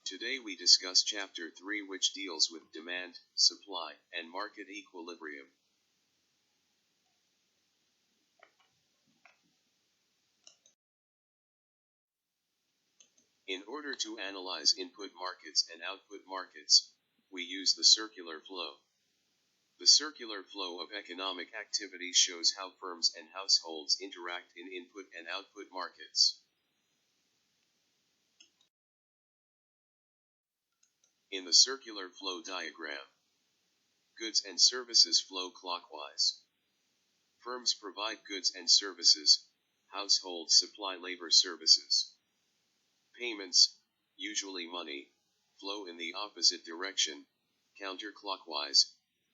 Today we discuss Chapter 3, which deals with demand, supply, and market equilibrium. In order to analyze input markets and output markets, we use the circular flow. The circular flow of economic activity shows how firms and households interact in input and output markets. In the circular flow diagram, goods and services flow clockwise. Firms provide goods and services, households supply labor services. Payments, usually money, flow in the opposite direction, counterclockwise,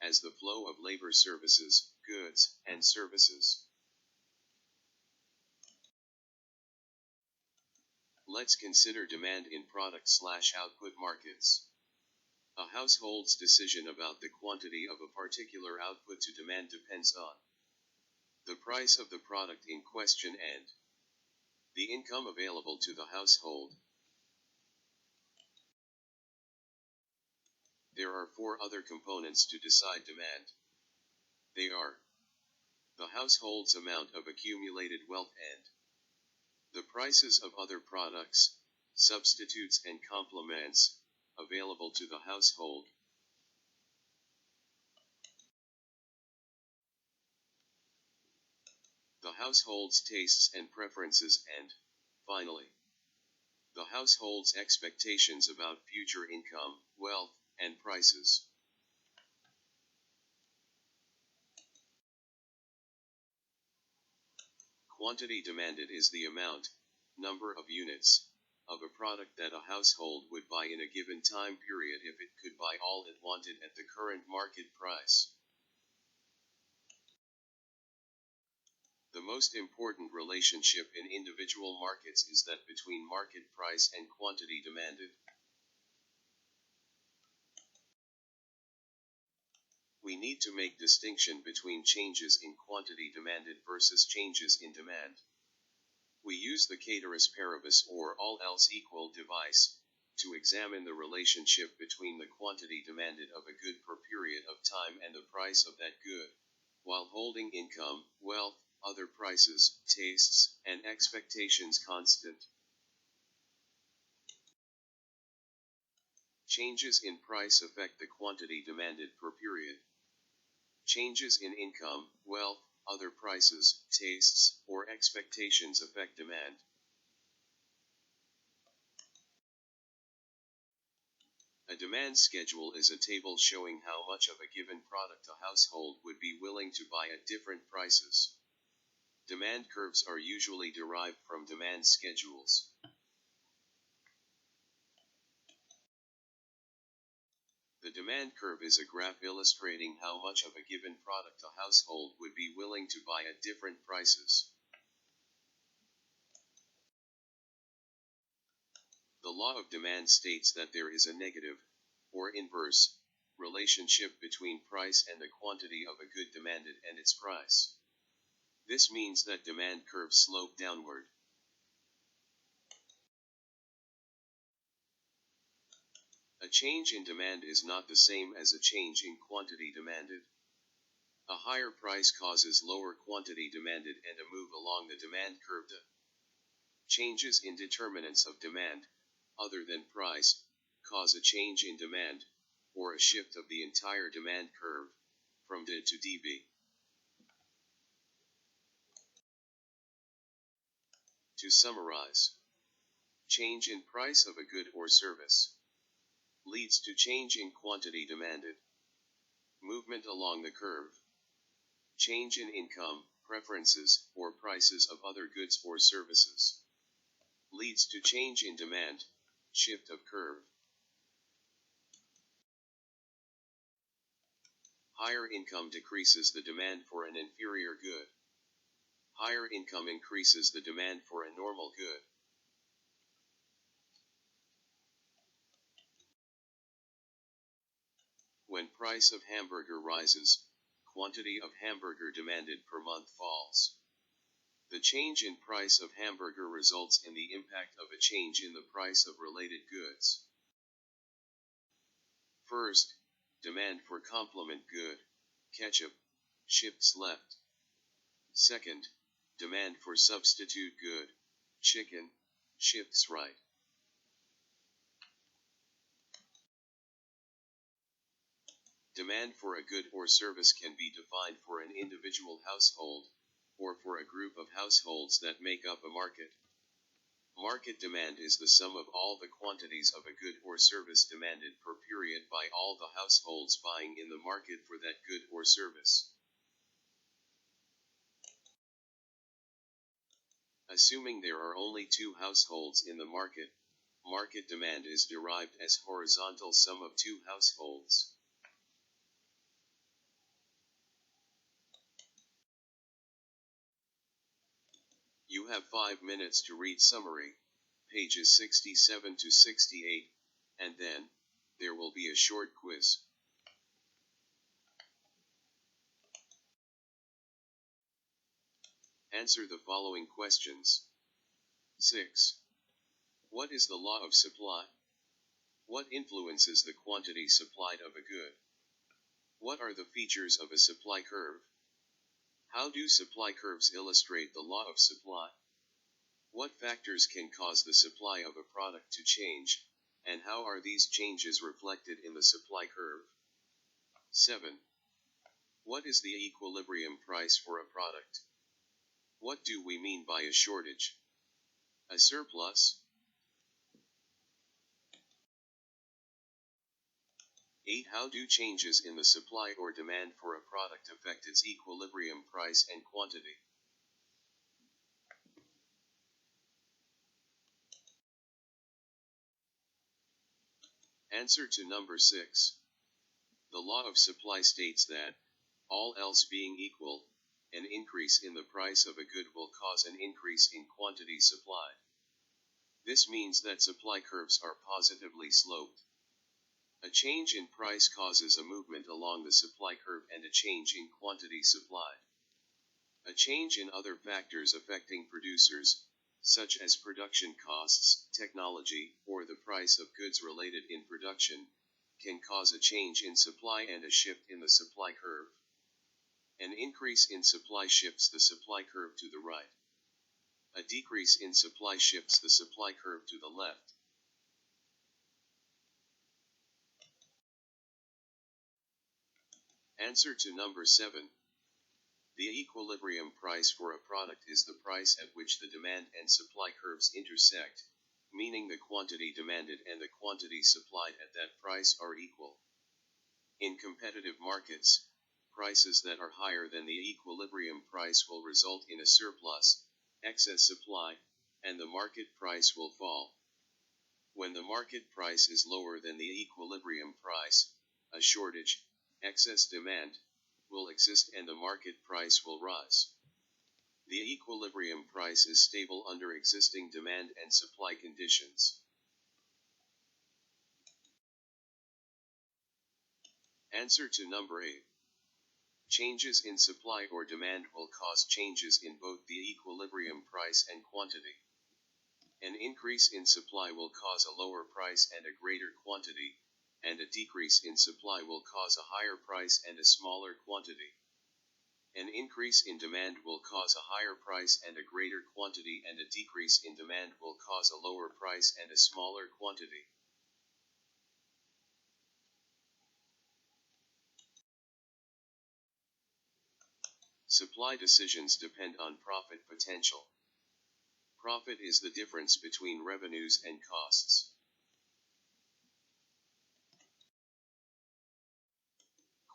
as the flow of labor services, goods, and services. Let's consider demand in product/output markets. A household's decision about the quantity of a particular output to demand depends on the price of the product in question and the income available to the household. There are 4 other components to decide demand. They are the household's amount of accumulated wealth and the prices of other products, substitutes and complements available to the household. The household's tastes and preferences and, finally, the household's expectations about future income, wealth, and prices. Quantity demanded is the amount, number of units, of a product that a household would buy in a given time period if it could buy all it wanted at the current market price. The most important relationship in individual markets is that between market price and quantity demanded. We need to make distinction between changes in quantity demanded versus changes in demand. We use the ceteris paribus or all else equal device to examine the relationship between the quantity demanded of a good per period of time and the price of that good, while holding income, wealth, other prices, tastes, and expectations constant. Changes in price affect the quantity demanded per period. Changes in income, wealth, other prices, tastes, or expectations affect demand. A demand schedule is a table showing how much of a given product a household would be willing to buy at different prices. Demand curves are usually derived from demand schedules. The demand curve is a graph illustrating how much of a given product a household would be willing to buy at different prices. The law of demand states that there is a negative, or inverse, relationship between price and the quantity of a good demanded and its price. This means that demand curves slope downward. A change in demand is not the same as a change in quantity demanded. A higher price causes lower quantity demanded and a move along the demand curve. Changes in determinants of demand, other than price, cause a change in demand, or a shift of the entire demand curve, from D to dB. To summarize, change in price of a good or service leads to change in quantity demanded. Movement along the curve. Change in income, preferences, or prices of other goods or services leads to change in demand, shift of curve. Higher income decreases the demand for an inferior good. Higher income increases the demand for a normal good. When price of hamburger rises, quantity of hamburger demanded per month falls. The change in price of hamburger results in the impact of a change in the price of related goods. First, demand for complement good, ketchup, shifts left. Second, demand for substitute good, chicken, shifts right. Demand for a good or service can be defined for an individual household, or for a group of households that make up a market. Market demand is the sum of all the quantities of a good or service demanded per period by all the households buying in the market for that good or service. Assuming there are only two households in the market, market demand is derived as horizontal sum of two households. You have 5 minutes to read summary, pages 67 to 68, and then, there will be a short quiz. Answer the following questions. 6. What is the law of supply? What influences the quantity supplied of a good? What are the features of a supply curve? How do supply curves illustrate the law of supply? What factors can cause the supply of a product to change, and how are these changes reflected in the supply curve? 7. What is the equilibrium price for a product? What do we mean by a shortage? A surplus? 8. How do changes in the supply or demand for a product affect its equilibrium price and quantity? Answer to number 6. The law of supply states that, all else being equal, an increase in the price of a good will cause an increase in quantity supplied. This means that supply curves are positively sloped. A change in price causes a movement along the supply curve and a change in quantity supplied. A change in other factors affecting producers, such as production costs, technology, or the price of goods related in production, can cause a change in supply and a shift in the supply curve. An increase in supply shifts the supply curve to the right. A decrease in supply shifts the supply curve to the left. Answer to number 7. The equilibrium price for a product is the price at which the demand and supply curves intersect, meaning the quantity demanded and the quantity supplied at that price are equal. In competitive markets, prices that are higher than the equilibrium price will result in a surplus, excess supply, and the market price will fall. When the market price is lower than the equilibrium price, a shortage, excess demand, will exist and the market price will rise. The equilibrium price is stable under existing demand and supply conditions. Answer to number 8. Changes in supply or demand will cause changes in both the equilibrium price and quantity. An increase in supply will cause a lower price and a greater quantity, and a decrease in supply will cause a higher price and a smaller quantity. An increase in demand will cause a higher price and a greater quantity, and a decrease in demand will cause a lower price and a smaller quantity. Supply decisions depend on profit potential. Profit is the difference between revenues and costs.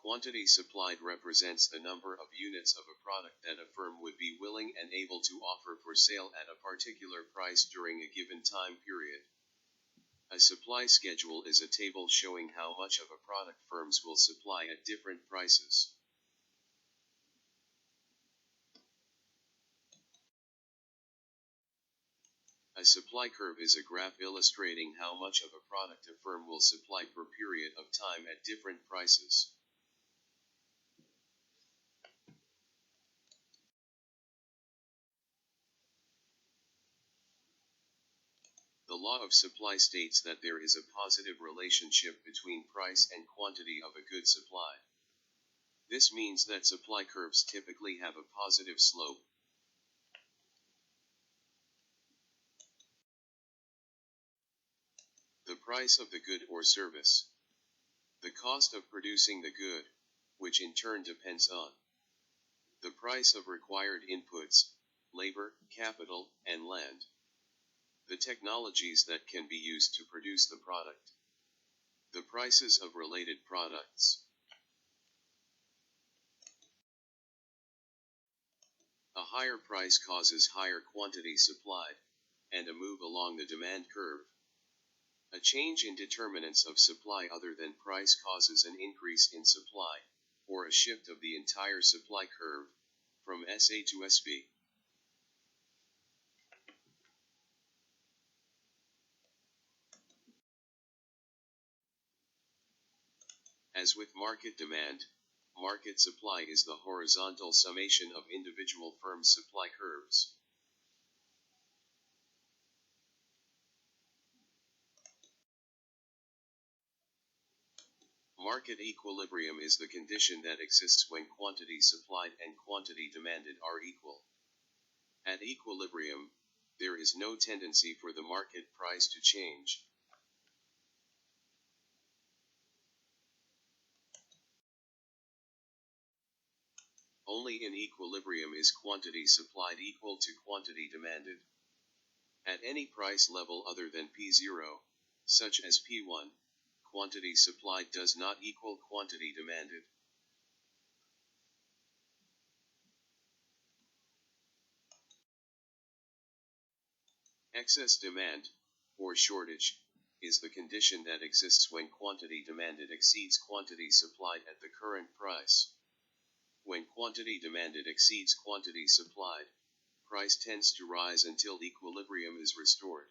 Quantity supplied represents the number of units of a product that a firm would be willing and able to offer for sale at a particular price during a given time period. A supply schedule is a table showing how much of a product firms will supply at different prices. A supply curve is a graph illustrating how much of a product a firm will supply per period of time at different prices. The The law of supply states that there is a positive relationship between price and quantity of a good supplied. This means that supply curves typically have a positive slope. The price of the good or service. The cost of producing the good, which in turn depends on the price of required inputs, labor, capital, and land. The technologies that can be used to produce the product. The prices of related products. A higher price causes higher quantity supplied, and a move along the demand curve. A change in determinants of supply other than price causes an increase in supply, or a shift of the entire supply curve, from SA to SB. As with market demand, market supply is the horizontal summation of individual firms' supply curves. Market equilibrium is the condition that exists when quantity supplied and quantity demanded are equal. At equilibrium, there is no tendency for the market price to change. Only in equilibrium is quantity supplied equal to quantity demanded. At any price level other than P0, such as P1, quantity supplied does not equal quantity demanded. Excess demand, or shortage, is the condition that exists when quantity demanded exceeds quantity supplied at the current price. When quantity demanded exceeds quantity supplied, price tends to rise until equilibrium is restored.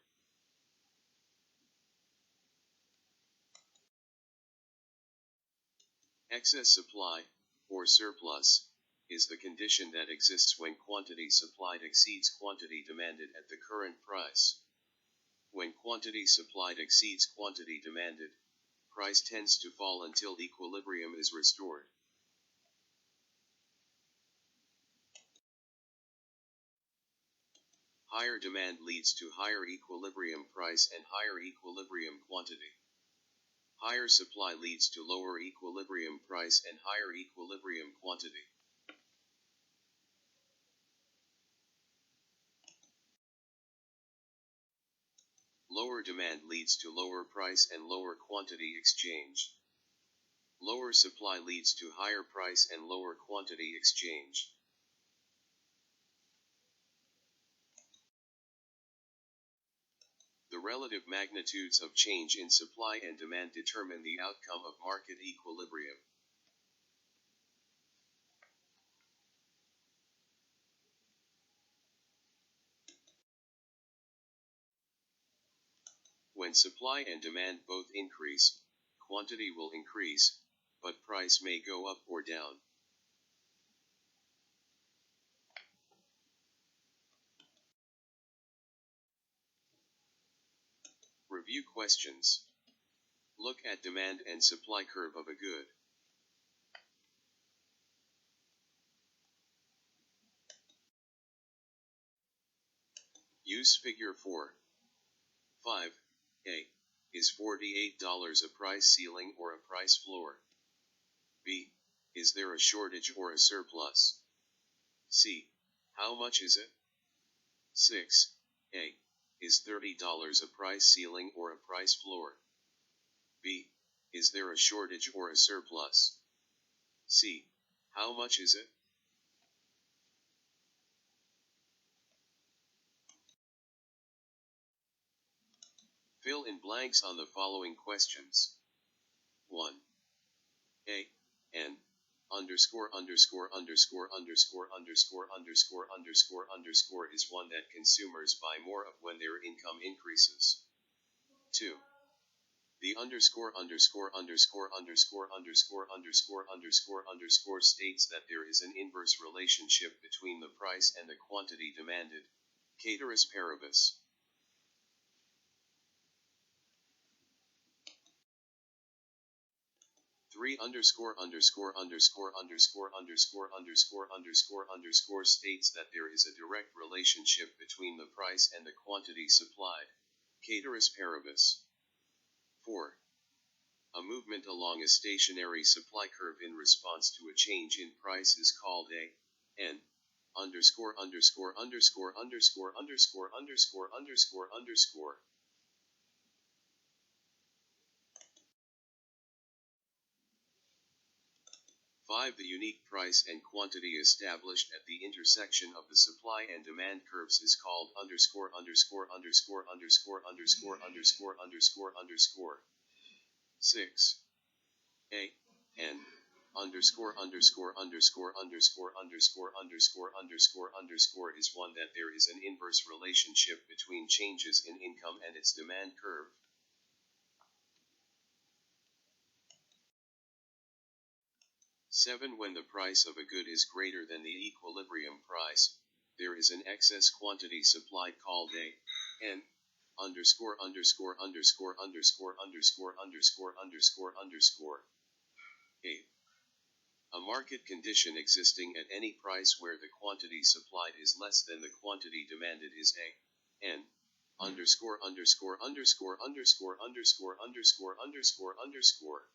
Excess supply, or surplus, is the condition that exists when quantity supplied exceeds quantity demanded at the current price. When quantity supplied exceeds quantity demanded, price tends to fall until equilibrium is restored. Higher demand leads to higher equilibrium price and higher equilibrium quantity. Higher supply leads to lower equilibrium price and higher equilibrium quantity. Lower demand leads to lower price and lower quantity exchange. Lower supply leads to higher price and lower quantity exchange. The relative magnitudes of change in supply and demand determine the outcome of market equilibrium. When supply and demand both increase, quantity will increase, but price may go up or down. Review questions. Look at demand and supply curve of a good. Use figure 4. 5. A. Is $48 a price ceiling or a price floor? B. Is there a shortage or a surplus? C. How much is it? 6. A. Is $30 a price ceiling or a price floor? B. Is there a shortage or a surplus? C. How much is it? Fill in blanks on the following questions. 1. A. N. Underscore underscore underscore underscore underscore underscore underscore underscore is one that consumers buy more of when their income increases. 2. The underscore underscore underscore underscore underscore underscore underscore underscore states that there is an inverse relationship between the price and the quantity demanded, ceteris paribus. 3 underscore underscore underscore underscore underscore underscore underscore underscore states that there is a direct relationship between the price and the quantity supplied, ceteris paribus. 4. A movement along a stationary supply curve in response to a change in price is called a n underscore underscore underscore underscore underscore underscore underscore underscore. 5. The unique price and quantity established at the intersection of the supply and demand curves is called underscore underscore underscore underscore underscore underscore underscore underscore. 6. A n underscore underscore underscore underscore underscore underscore underscore underscore is one that there is an inverse relationship between changes in income and its demand curve. 7. When the price of a good is greater than the equilibrium price, there is an excess quantity supplied called a n underscore underscore underscore underscore underscore underscore underscore underscore. 8. A market condition existing at any price where the quantity supplied is less than the quantity demanded is a n underscore underscore underscore underscore underscore underscore underscore underscore.